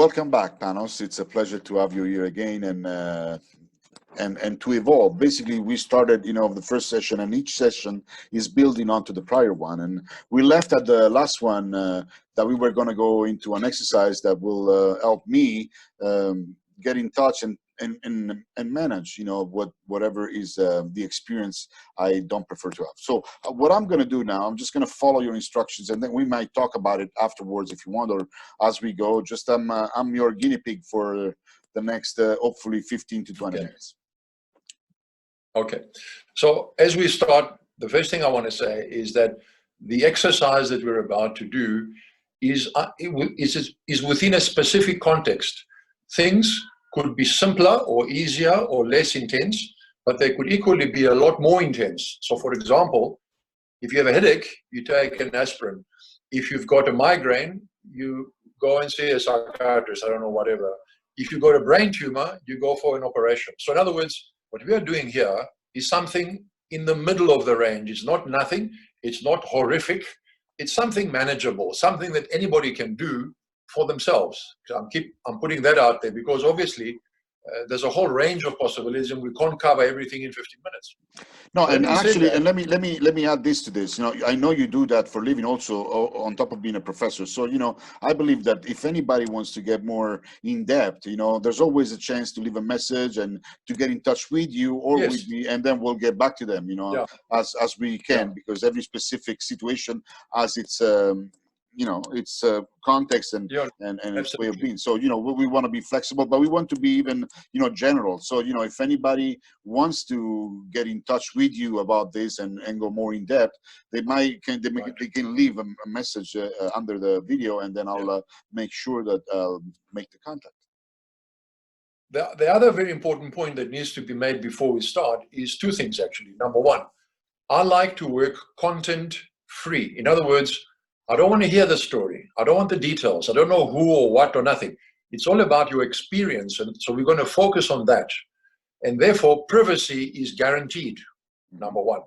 welcome back, Panos. It's a pleasure to have you here again, and to evolve. Basically, we started, the first session, and each session is building onto the prior one. And we left at the last one that we were going to go into an exercise that will help me get in touch and manage, whatever is the experience I don't prefer to have. So what I'm going to do now, I'm just going to follow your instructions, and then we might talk about it afterwards if you want, or as we go. Just I'm your guinea pig for the next hopefully 15 to 20 minutes. Okay. So as we start, the first thing I want to say is that the exercise that we're about to do is within a specific context. Things could be simpler or easier or less intense, but they could equally be a lot more intense. So for example, if you have a headache, you take an aspirin. If you've got a migraine, you go and see a psychiatrist, I don't know, whatever. If you got a brain tumor, you go for an operation. So in other words, what we are doing here is something in the middle of the range. It's not nothing, it's not horrific, it's something manageable, something that anybody can do for themselves. So I'm putting that out there because obviously there's a whole range of possibilities and we can't cover everything in 15 minutes. No, and actually, and let me add this to this. I know you do that for a living also, on top of being a professor. So, I believe that if anybody wants to get more in depth, there's always a chance to leave a message and to get in touch with you or with me, and then we'll get back to them, as we can, because every specific situation has its its context and its way of being. So, we want to be flexible, but we want to be even, general. So, if anybody wants to get in touch with you about this and go more in depth, they can leave a message under the video, and then I'll make sure that I'll make the contact. The other very important point that needs to be made before we start is two things, actually. Number one, I like to work content free. In other words, I don't want to hear the story. I don't want the details. I don't know who or what or nothing. It's all about your experience. And so we're going to focus on that. And therefore, privacy is guaranteed, number one.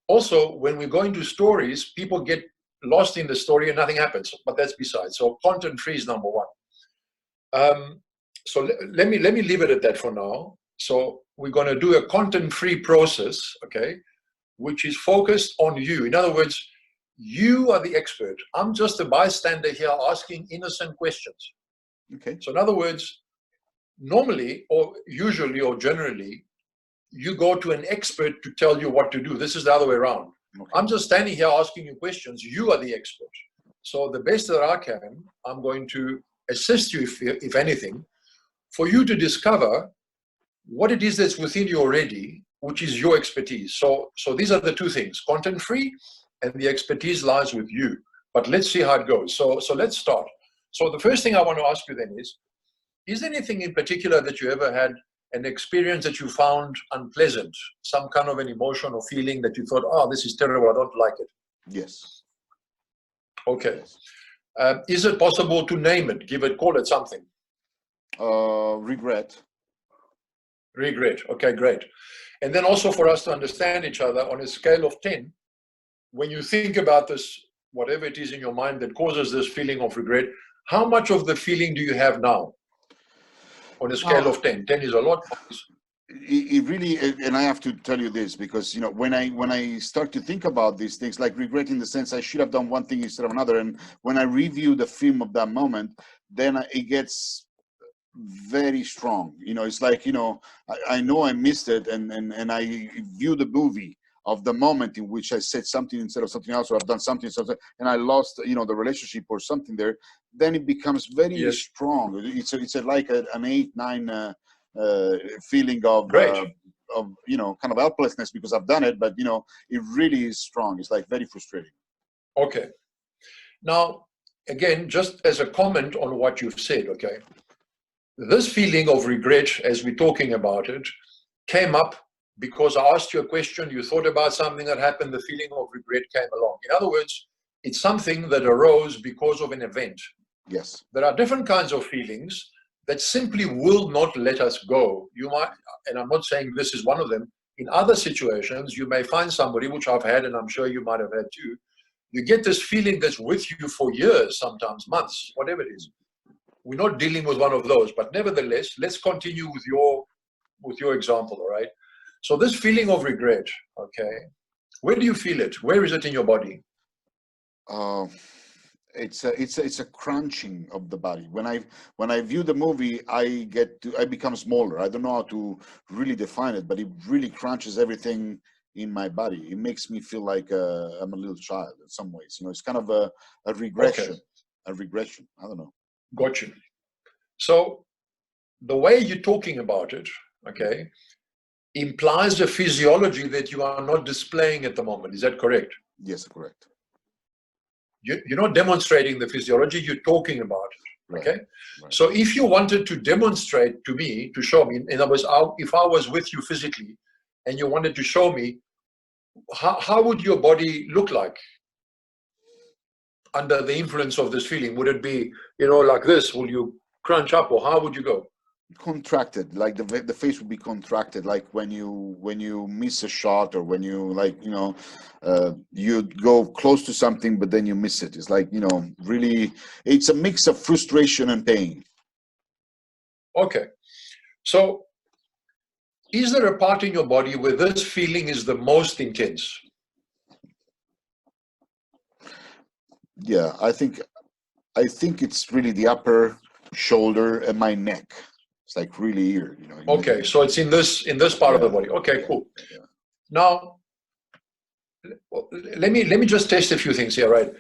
Also, when we go into stories, people get lost in the story and nothing happens. But that's besides. So content free is number one. So let me leave it at that for now. So we're going to do a content free process, okay, which is focused on you. In other words, you are the expert. I'm just a bystander here asking innocent questions. Okay. So in other words, normally or usually or generally, you go to an expert to tell you what to do. This is the other way around. Okay. I'm just standing here asking you questions. You are the expert. So the best that I can, I'm going to assist you, if anything, for you to discover what it is that's within you already, which is your expertise. So these are the two things, content free, and the expertise lies with you. But let's see how it goes. So let's start. So the first thing I want to ask you then is there anything in particular that you ever had, an experience that you found unpleasant, some kind of an emotion or feeling that you thought, oh, this is terrible, I don't like it? Yes. Okay. Is it possible to name it, call it something? Regret. Regret. Okay, great. And then also for us to understand each other on a scale of 10, when you think about this, whatever it is in your mind that causes this feeling of regret, how much of the feeling do you have now on a scale of 10? 10 is a lot. It really, and I have to tell you this because, when I start to think about these things, like regret in the sense I should have done one thing instead of another, and when I review the film of that moment, then it gets very strong. It's like, I know I missed it, and I view the movie of the moment in which I said something instead of something else, or I've done something, and I lost, the relationship or something there, then it becomes very strong. It's like an 8, 9 feeling of, kind of helplessness because I've done it, but, it really is strong. It's like very frustrating. Okay. Now, again, just as a comment on what you've said, okay, this feeling of regret, as we're talking about it, came up because I asked you a question, you thought about something that happened, the feeling of regret came along. In other words, it's something that arose because of an event. Yes. There are different kinds of feelings that simply will not let us go. You might, and I'm not saying this is one of them, in other situations, you may find somebody, which I've had, and I'm sure you might have had too, you get this feeling that's with you for years, sometimes months, whatever it is. we're not dealing with one of those, but nevertheless, let's continue with your example, all right? So this feeling of regret, okay, where do you feel it? Where is it in your body? It's a crunching of the body. When I view the movie, I become smaller. I don't know how to really define it, but it really crunches everything in my body. It makes me feel like I'm a little child in some ways. It's kind of a regression. Okay. A regression. I don't know. Got you. So the way you're talking about it, okay, implies a physiology that you are not displaying at the moment. Is that correct? Yes, correct. You're not demonstrating the physiology, you're talking about it, okay? Right. So if you wanted to demonstrate to me, to show me, in other words, if I was with you physically and you wanted to show me, how would your body look like under the influence of this feeling? Would it be, like this? Will you crunch up, or how would you go? Contracted, like the face would be contracted, like when you miss a shot, or when you you go close to something but then you miss it. It's like, really, it's a mix of frustration and pain. Okay, so is there a part in your body where this feeling is the most intense? Yeah, I think it's really the upper shoulder and my neck. It's like really here, Okay, so it's in this part of the body. Okay, cool. Yeah. Now, let me just test a few things here, right?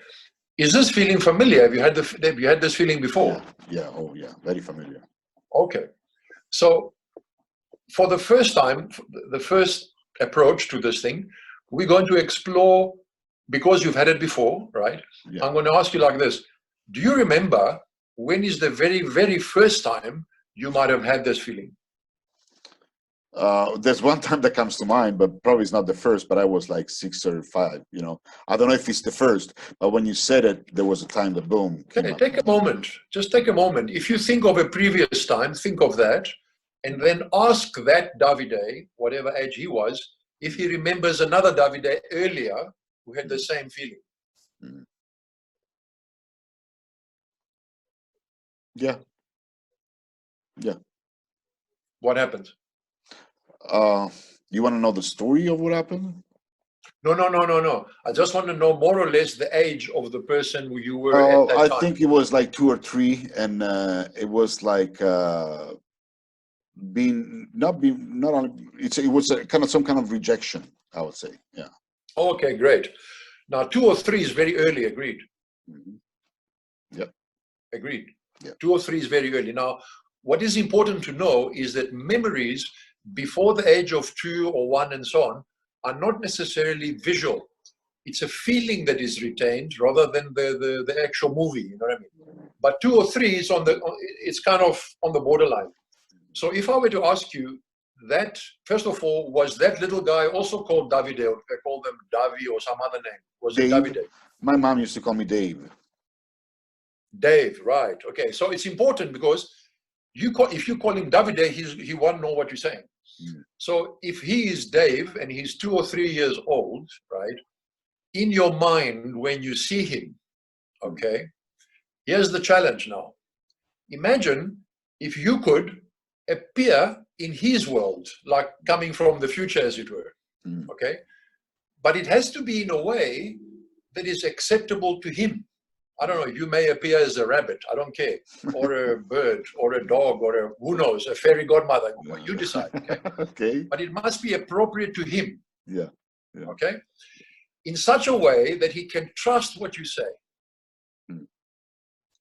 Is this feeling familiar? Have you had this feeling before? Yeah. Oh, yeah. Very familiar. Okay. So for the first time, the first approach to this thing, we're going to explore, because you've had it before, right? Yeah. I'm going to ask you like this. Do you remember when is the very, very first time you might have had this feeling? There's one time that comes to mind, but probably it's not the first, but I was like 6 or 5, I don't know if it's the first, but when you said it, there was a time that boom came up. Take a moment. Just take a moment. If you think of a previous time, think of that, and then ask that Davide, whatever age he was, if he remembers another Davide earlier who had the same feeling. Mm. Yeah. What happened? You want to know the story of what happened? No. I just want to know more or less the age of the person who you were at that time. I think it was like 2 or 3, and it was like it was a kind of some kind of rejection, I would say. Yeah. Okay, great. Now 2 or 3 is very early. Agreed. Mm-hmm. Yep. Agreed. Yeah. 2 or 3 is very early. Now, what is important to know is that memories before the age of 2 or 1 and so on are not necessarily visual. It's a feeling that is retained rather than the actual movie. You know what I mean? But 2 or 3 is it's kind of on the borderline. So if I were to ask you that, first of all, was that little guy also called Davide, or they call them Davi or some other name? Was Dave. it Davide? My mom used to call me Dave. Dave, right? Okay, so it's important because if you call him Davide, he won't know what you're saying. Mm. So if he is Dave and he's 2 or 3 years old, right? In your mind, when you see him, okay, here's the challenge now. Imagine if you could appear in his world, like coming from the future, as it were, okay? But it has to be in a way that is acceptable to him. I don't know, you may appear as a rabbit, I don't care, or a bird, or a dog, or who knows, a fairy godmother, you decide, okay? Okay. But it must be appropriate to him. Yeah. Okay? In such a way that he can trust what you say.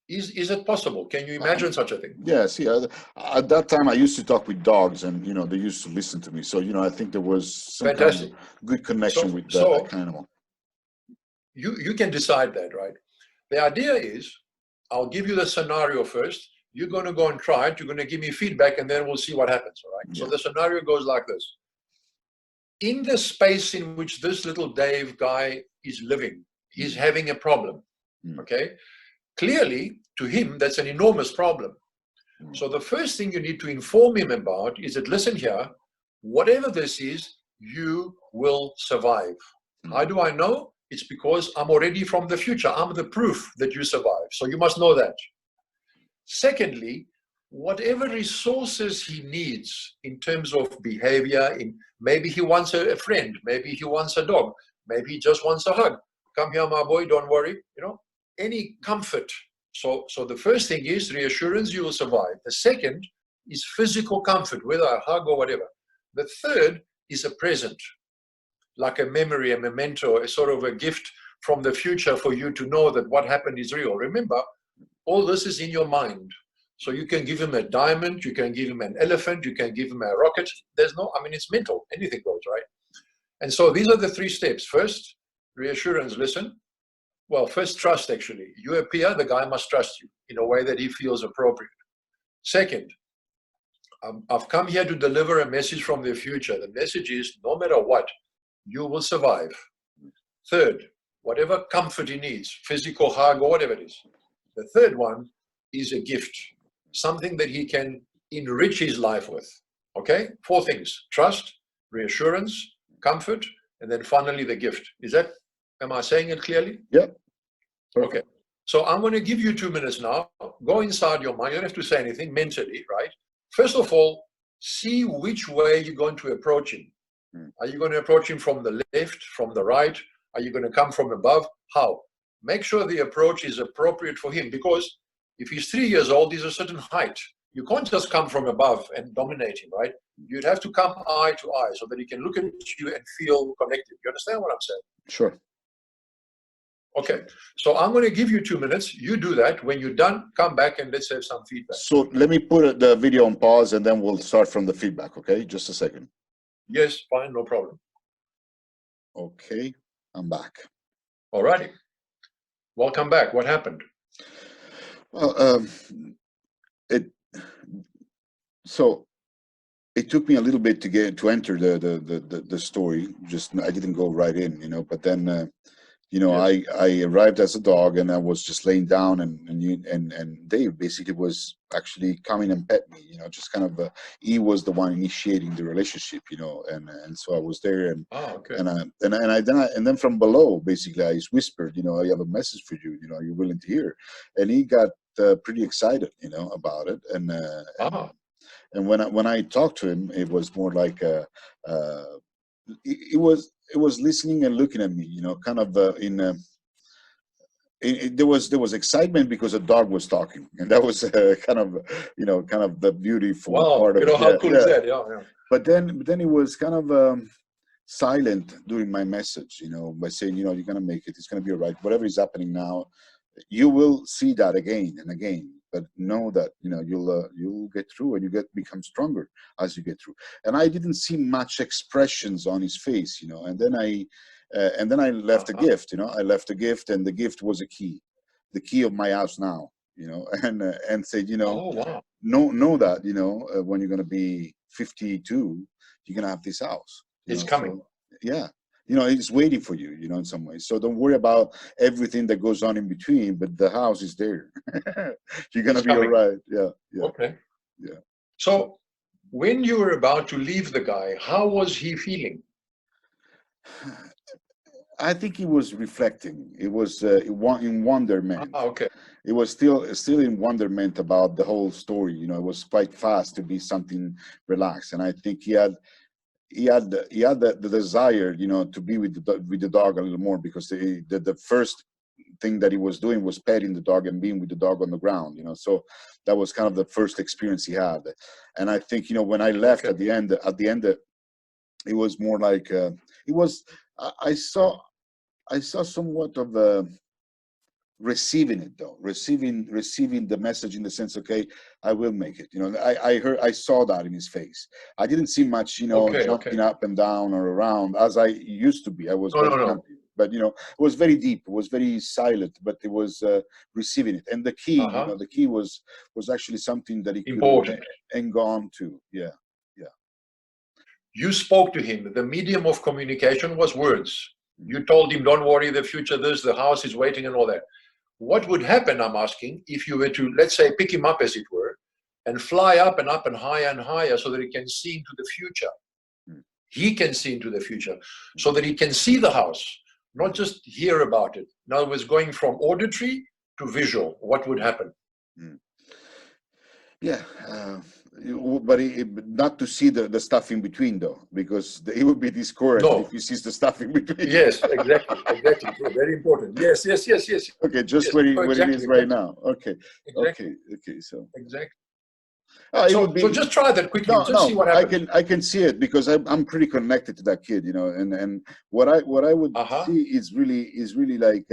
Is it possible? Can you imagine such a thing? Yeah, see, at that time I used to talk with dogs, and they used to listen to me. So I think there was some Fantastic. kind of good connection with that animal. You can decide that, right? The idea is, I'll give you the scenario first. You're going to go and try it. You're going to give me feedback, and then we'll see what happens. All right. Yeah. So the scenario goes like this. In the space in which this little Dave guy is living, he's having a problem. Okay. Clearly, to him, that's an enormous problem. So the first thing you need to inform him about is that, listen here, whatever this is, you will survive. How do I know? It's because I'm already from the future. I'm the proof that you survive. So you must know that. Secondly, whatever resources he needs in terms of behavior, maybe he wants a friend, maybe he wants a dog, maybe he just wants a hug. Come here, my boy, don't worry, any comfort. So the first thing is reassurance, you will survive. The second is physical comfort, whether a hug or whatever. The third is a present, like a memory, a memento, a sort of a gift from the future for you to know that what happened is real. Remember, all this is in your mind. So you can give him a diamond, you can give him an elephant, you can give him a rocket. It's mental, anything goes, right? And so these are the 3 steps. First, reassurance, listen. Well, first, trust, actually. You appear, the guy must trust you in a way that he feels appropriate. Second, I've come here to deliver a message from the future. The message is, no matter what, you will survive. Third, whatever comfort he needs, physical hug or whatever it is. The third one is a gift, something that he can enrich his life with. Okay? 4 things: trust, reassurance, comfort, and then finally the gift. Am I saying it clearly? Yeah. Okay. So I'm going to give you 2 minutes now. Go inside your mind. You don't have to say anything mentally, right? First of all, see which way you're going to approach him. Are you going to approach him from the left, from the right? Are you going to come from above? How? Make sure the approach is appropriate for him, because if he's 3 years old, he's a certain height. You can't just come from above and dominate him, right? You'd have to come eye to eye so that he can look at you and feel connected. You understand what I'm saying? Sure. Okay, so I'm going to give you 2 minutes. You do that. When you're done, come back and let's have some feedback. So let me put the video on pause and then we'll start from the feedback, okay? Just a second. Yes, fine, no problem. Okay, I'm back. All righty. Welcome back. What happened? Well, it took me a little bit to enter the story. I didn't go right in, but then yes. I arrived as a dog and I was just laying down and Dave basically was actually coming and pet me, just kind of he was the one initiating the relationship, and so I was there and okay. and then from below basically I whispered, I have a message for you, are you willing to hear? And he got pretty excited, about it and when I talked to him, it was more like it was listening and looking at me, kind of there was excitement because a dog was talking, and that was kind of the beautiful part of it. How cool is that? Yeah. But then it was kind of silent during my message, by saying, you're gonna make it. It's gonna be all right. Whatever is happening now, you will see that again and again. But know that you'll get through, and you become stronger as you get through. And I didn't see much expressions on his face, and then I left a gift. I left a gift, and the gift was the key of my house now. And said, oh, wow. know that when you're going to be 52, you're going to have this house. It's coming. So, yeah. It's waiting for you, in some ways. So don't worry about everything that goes on in between, but the house is there. You're going to be all right. Yeah. Okay. Yeah. So when you were about to leave the guy, how was he feeling? I think he was reflecting. It was in wonderment. Okay. It was still in wonderment about the whole story. It was quite fast to be something relaxed. And I think he had the desire, to be with the dog a little more, because the first thing that he was doing was petting the dog and being with the dog on the ground, so that was kind of the first experience he had. And I think, when I left at the end, it was more like I saw somewhat of receiving it, though, receiving the message in the sense, okay, I will make it. I saw that in his face. I didn't see much, jumping up and down or around as I used to be. I was jumpy, but it was very deep. It was very silent, but it was receiving it. And the key, the key was actually something that he could hang on to. Yeah. You spoke to him. The medium of communication was words. You told him, don't worry, the future this, the house is waiting and all that. What would happen, I'm asking, if you were to, let's say, pick him up, as it were, and fly up and higher so that he can see into the future? He can see into the future so that he can see the house, not just hear about it. In other words, going from auditory to visual, what would happen? Yeah, but not to see the stuff in between though, because he would be discouraged if No. he sees the stuff in between. Yes, exactly, exactly. True. Very important. Yes, yes, yes, yes. Okay, just Yes. where Oh, it exactly, is right exactly, now. Okay, exactly, okay. So exactly. it would So be just try that quickly. no, Just see no. what happens. I can see it because I'm pretty connected to that kid, you know. And what I would Uh-huh. see is really like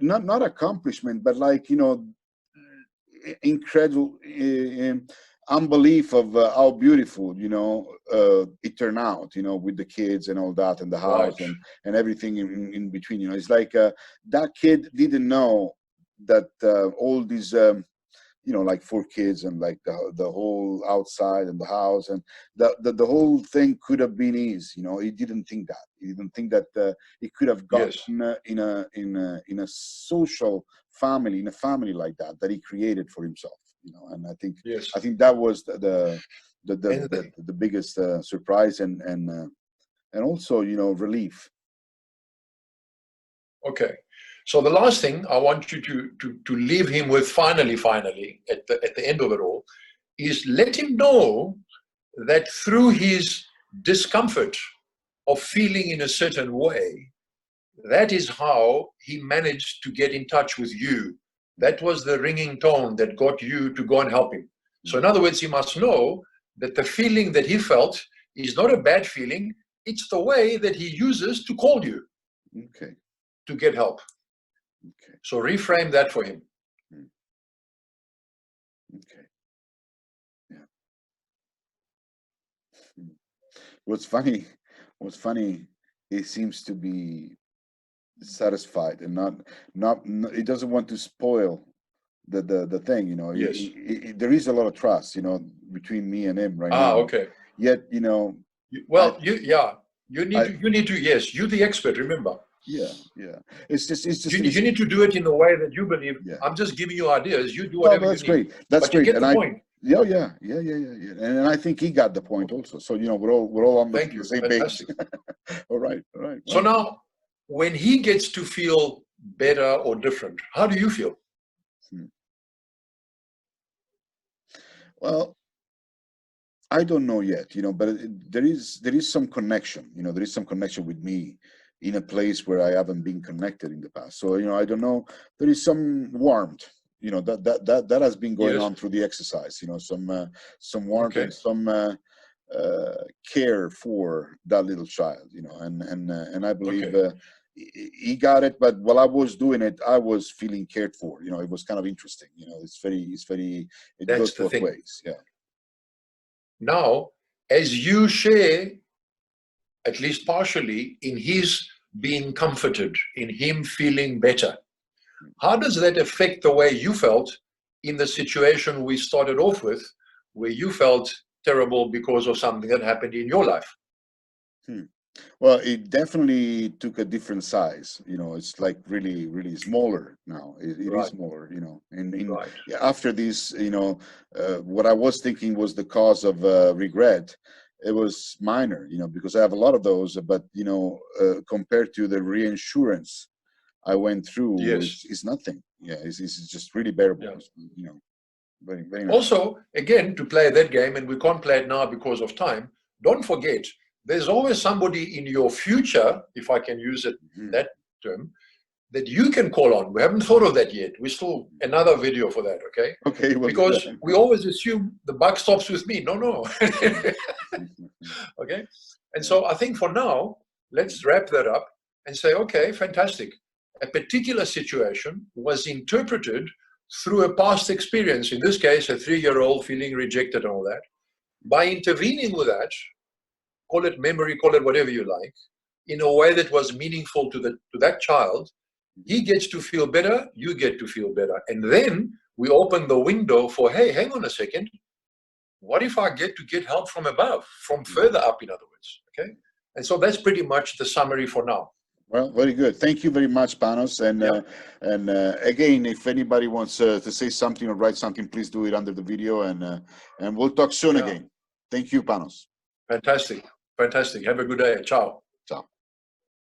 not accomplishment, but like, you know, incredible unbelief of how beautiful, you know, it turned out, you know, with the kids and all that, and the Right. house and everything in between, you know. It's like that kid didn't know that all these you know, like 4 kids and like the whole outside and the house and the whole thing could have been easy, you know. He didn't think that. He didn't think that he could have Yes. gotten in a social family, in a family like that he created for himself, you know. And Yes. I think that was And the biggest surprise and also, you know, relief. okay. So the last thing I want you to leave him with finally at the end of it all is let him know that through his discomfort of feeling in a certain way, that is how he managed to get in touch with you. That was the ringing tone that got you to go and help him. So in other words, he must know that the feeling that he felt is not a bad feeling. It's the way that he uses to call you Okay. to get help. Okay. So reframe that for him. Okay. Yeah. What's funny, he seems to be satisfied and not he doesn't want to spoil the thing, you know. Yes. There is a lot of trust, you know, between me and him right Ah, now. okay. Yet, you know, Well, you I need to, yes, you're the expert, remember. yeah. It's just You need to do it in the way that you believe. yeah. I'm just giving you ideas. You do No, whatever you that's need. great. That's But you great. get And the point. yeah. And I think he got the point also. So, you know, we're all on Thank the you. same page. Fantastic. All right. So Well, now, when he gets to feel better or different, how do you feel? well, I don't know yet, you know, but there is some connection, you know, there is some connection with me in a place where I haven't been connected in the past. So, you know, I don't know, there is some warmth, you know, that has been going Yes. on through the exercise, you know, some warmth Okay. and some care for that little child, you know, and I believe Okay. he got it. But while I was doing it, I was feeling cared for. You know, it was kind of interesting. You know, it That's goes the both thing. ways. Yeah. Now, as you share, at least partially, in his being comforted, in him feeling better, how does that affect the way you felt in the situation we started off with, where you felt terrible because of something that happened in your life? Well, it definitely took a different size. You know, it's like really smaller now. It is Right, smaller. You know, in right. after this, you know, what I was thinking was the cause of regret. It was minor, you know, because I have a lot of those. But you know, compared to the reinsurance I went through, Yes. it's nothing. Yeah, it's just really bearable. Yeah. You know, very nice. Also, again, to play that game, and we can't play it now because of time, don't forget, there's always somebody in your future, if I can use it that term, that you can call on. We haven't thought of that yet. We still another video for that, okay? Okay, we'll do Because that. we always assume the buck stops with me. No. Okay? And so I think for now, let's wrap that up and say, okay, fantastic. A particular situation was interpreted through a past experience, in this case, a 3-year-old feeling rejected and all that. By intervening with that, call it memory, call it whatever you like, in a way that was meaningful to that child, he gets to feel better, you get to feel better. And then we open the window for, hey, hang on a second, what if I get to get help from above, from further up, in other words, okay? And so that's pretty much the summary for now. Well, very good. Thank you very much, Panos. And again, if anybody wants to say something or write something, please do it under the video, and we'll talk soon again. Thank you, Panos. Fantastic. Have a good day. Ciao. Ciao.